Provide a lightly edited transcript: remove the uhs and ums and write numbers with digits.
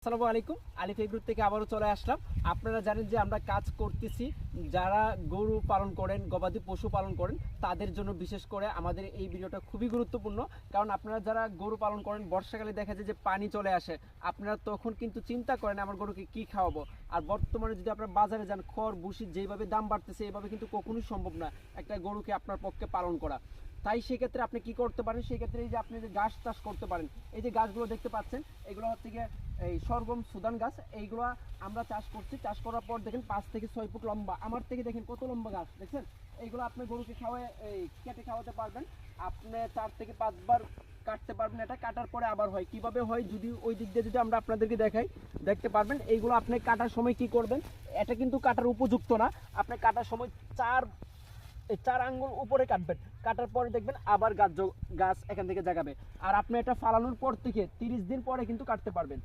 আসসালামু আলাইকুম। আলিফ এগ্রো থেকে আবারও চলে আসলাম। আপনারা জানেন যে আমরা কাজ করতেছি যারা গরু পালন করেন, গবাদি পশু পালন করেন, তাদের জন্য বিশেষ করে আমাদের এই ভিডিওটা খুবই গুরুত্বপূর্ণ। কারণ আপনারা যারা গরু পালন করেন, বর্ষাকালে দেখা যায় যে পানি চলে আসে, আপনারা তখন কিন্তু চিন্তা করেন আমার গরুকে কি খাওয়াবো। আর বর্তমানে যদি আপনারা বাজারে যান, খড় ভুসি যেভাবে দাম বাড়তেছে, এইভাবে কিন্তু কখনোই সম্ভব না একটা গরুকে আপনার পক্ষে পালন করা। তাই সেক্ষেত্রে আপনি কি করতে পারেন, সেক্ষেত্রে এই যে আপনি যে ঘাস চাষ করতে পারেন, এই যে গাছগুলো দেখতে পাচ্ছেন, এগুলো হচ্ছে গিয়ে এই সরগম সুদান গাছ। এইগুলো আমরা চাষ করছি। চাষ করার পর দেখেন 5 থেকে 6 ফুট লম্বা, আমার থেকে দেখেন কত লম্বা গাছ দেখছেন। এইগুলো আপনি গরুকে খাওয়ায় কেটে খাওয়াতে পারবেন। আপনি 4 থেকে 5 বার কাটতে পারবেন। এটা কাটার পরে আবার হয় কিভাবে হয়, যদি ওই দিক দিয়ে যদি আমরা আপনাদেরকে দেখাই, দেখতে পারবেন। এইগুলো আপনি কাটার সময় কি করবেন, এটা কিন্তু কাটার উপযুক্ত না। আপনি কাটার সময় 4 আঙ্গুল উপরে কাটবেন। কাটার পরে দেখবেন আবার গাছ এখান থেকে জাগাবে। আর আপনি এটা ফালানোর পর থেকে 30 দিন পরে কিন্তু কাটতে পারবেন।